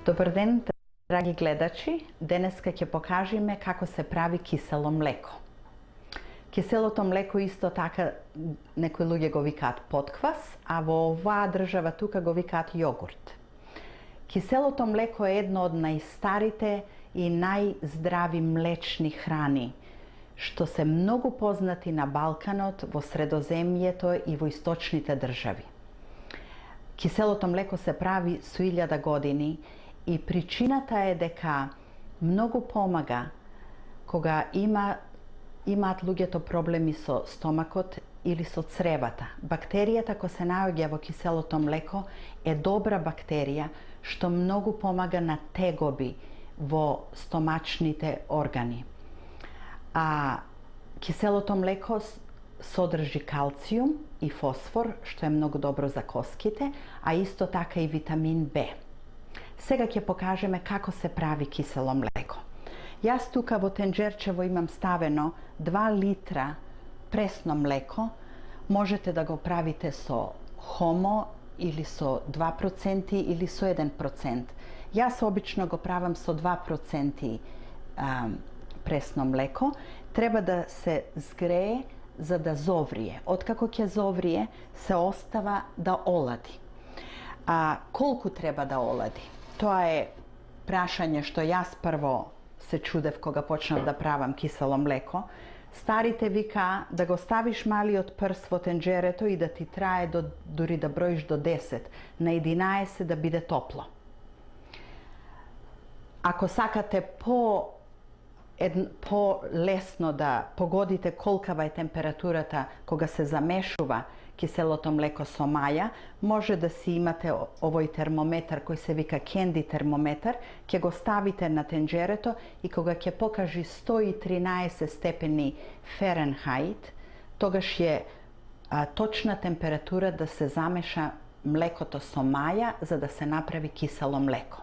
Добар ден, драги гледачи. Денеска ќе покажеме како се прави кисело млеко. Киселото млеко исто така некои луѓе го викаат потквас, а во оваа држава тука го викаат јогурт. Киселото млеко е едно од најстарите и најздрави млечни храни, што се многу познати на Балканот, во Средоземјето и во источните држави. Киселото млеко се прави со 1000 години и причината е дека многу помага кога имаат луѓето проблеми со стомакот или со цревата. Бактеријата која се наоѓа во киселото млеко е добра бактерија што многу помага на тегоби во стомачните органи. А киселото млеко содржи калциум и фосфор, што е многу добро за коските, а исто така и витамин Б. Сега ќе покажеме како се прави кисело млеко. Јас тука во тенџерчево имам ставено 2 литра пресно млеко. Можете да го правите со хомо или со 2% или со 1%. Јас обично го правам со 2% пресно млеко. Треба да се згрее за да зоврие. Откако ќе зоврие, се остава да олади. Колку треба да олади? Тоа е прашање што јас прво се чудев кога почнав да правам кисело млеко. Старите вика да го ставиш малиот прст во тенџерето и да ти трае дури да броиш до 10, на 11 да биде топло. Ако сакате по-лесно да погодите колкава е температурата кога се замешува киселото млеко со маја, може да си имате овој термометар кој се вика кенди термометар, ќе го ставите на тенџерето и кога ќе покажи 113 степени Ференхајт, тогаш е точна температура да се замеша млекото со маја за да се направи кисело млеко.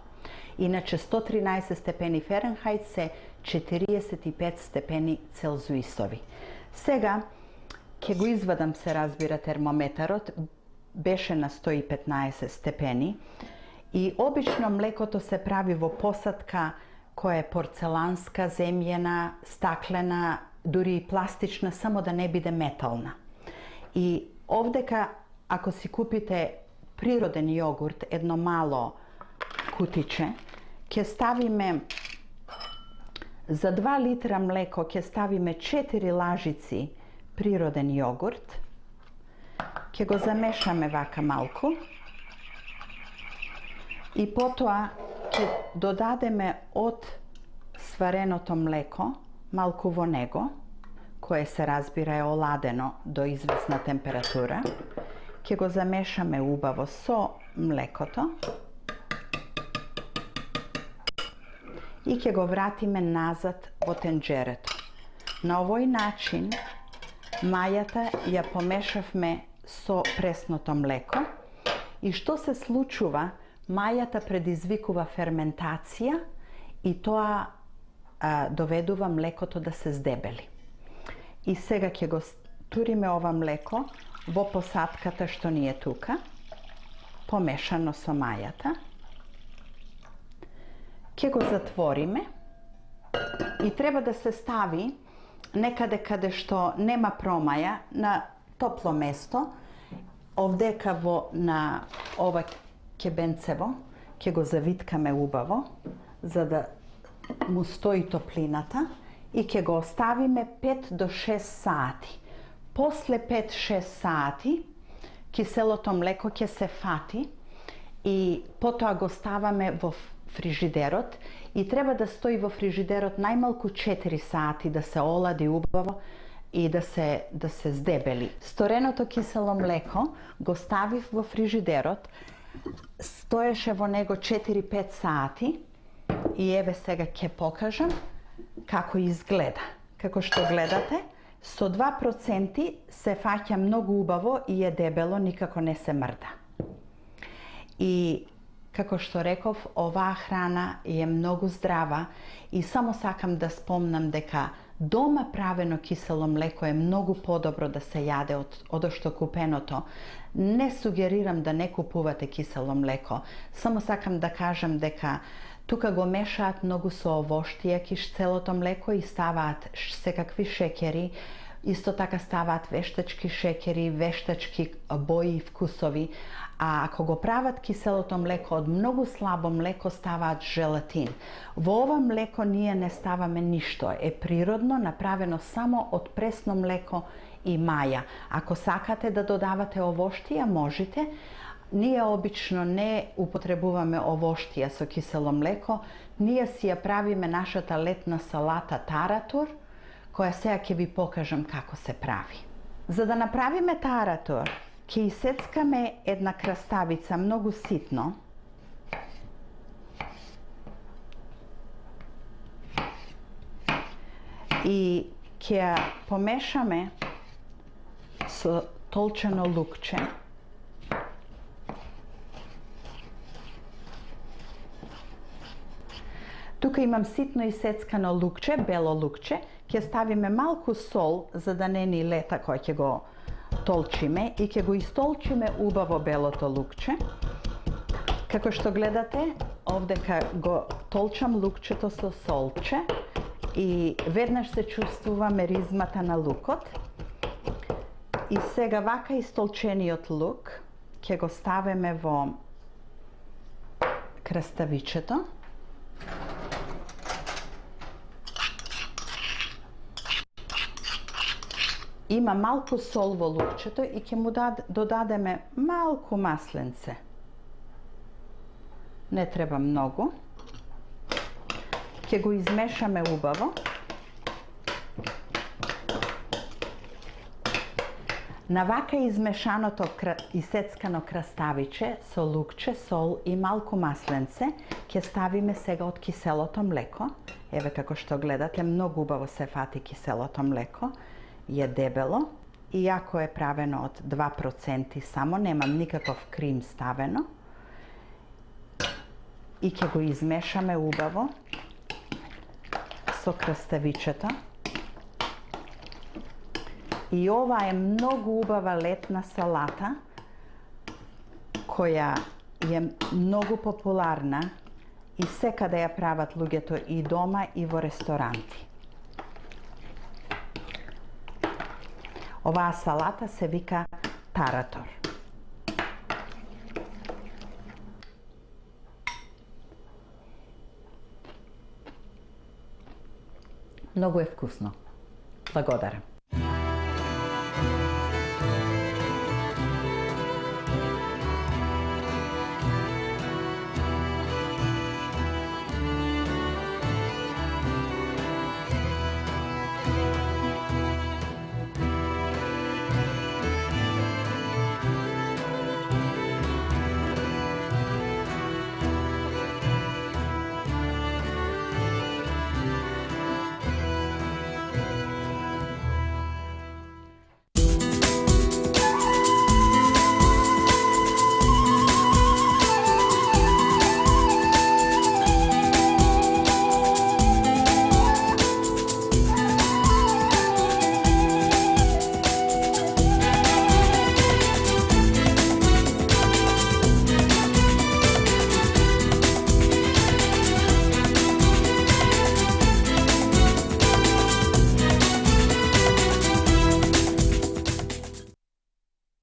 Иначе 113 степени Ференхајт се 45 степени Целзуисови. Сега ќе го извадам, се разбира, термометарот, беше на 115 степени и обично млекото се прави во посадка која е порцеланска, земјена, стаклена, дури и пластична, само да не биде метална. И овдека, ако си купите природен јогурт, едно мало кутиче, ќе ставиме за 2 литра млеко ќе ставиме 4 лажици природен јогурт. Ќе го замешаме вака малку и потоа ќе додадеме од свареното млеко малку во него, кое се разбира е оладено до извесна температура. Ќе го замешаме убаво со млекото и ќе го вратиме назад во тенџерето. На овој начин мајата ја помешавме со пресното млеко и што се случува? Мајата предизвикува ферментација и тоа доведува млекото да се здебели. И сега ќе го туриме ова млеко во посадката што ни е тука, помешано со мајата. Ќе го затвориме и треба да се стави некаде каде што нема промаја, на топло место. Овдека на ова ќебенцево ќе го завиткаме убаво за да му стои топлината и ќе го оставиме 5 до 6 сати. После 5-6 сати киселото млеко ќе се фати и потоа го ставаме во фрижидерот и треба да стои во фрижидерот најмалку 4 сати да се олади убаво и да се здебели. Стореното кисело млеко го ставив во фрижидерот, стоеше во него 4-5 сати и еве сега ќе покажам како изгледа. Како што гледате, со 2% се фаќа многу убаво и е дебело, никако не се мрда. И како што реков, оваа храна е многу здрава и само сакам да спомнам дека Doma правено кисело млеко е многу подобро да се јаде од што купеното. Не сугерирам да не купувате кисело млеко. Само сакам да кажам дека тука го мешаат многу со овоштија киселото млеко и ставаат секакви шекери. Исто така ставаат вештачки шекери, вештачки бои и вкусови. А ако го прават киселото млеко од многу слабо млеко, ставаат желатин. Во ова млеко ние не ставаме ништо. Е природно, направено само од пресно млеко и маја. Ако сакате да додавате овоштија, можете. Ние обично не употребуваме овоштија со кисело млеко. Ние си ја правиме нашата летна салата таратур, која сега ќе ви покажам како се прави. За да направиме таратур, ќе исецкаме една краставица многу ситно. И ќе ја помешаме со толчено лукче. Тука имам ситно исецкано лукче, бело лукче. Ќе ставиме малку сол за да не ни лета кој ќе го толчиме и ќе го истолчиме убаво белото лукче. Како што гледате, овдека го толчам лукчето со солче и веднаш се чувствува меризмата на лукот. И сега вака истолчениот лук ќе го ставиме во краставичето. Има малку сол во лукчето и ќе му додадеме малку масленце. Не треба многу. Ќе го измешаме убаво. На вака измешаното исецкано краставиче со лукче, сол и малку масленце ќе ставиме сега од киселото млеко. Еве како што гледате, многу убаво се фати киселото млеко. Е дебело, иако е правено од 2% само, немам никаков крим ставено. И ќе го измешаме убаво со краставичето. И ова е многу убава летна салата, која е многу популарна и секаде ја прават луѓето и дома и во ресторанти. Оваа салата се вика таратор. Многу е вкусно. Благодарам.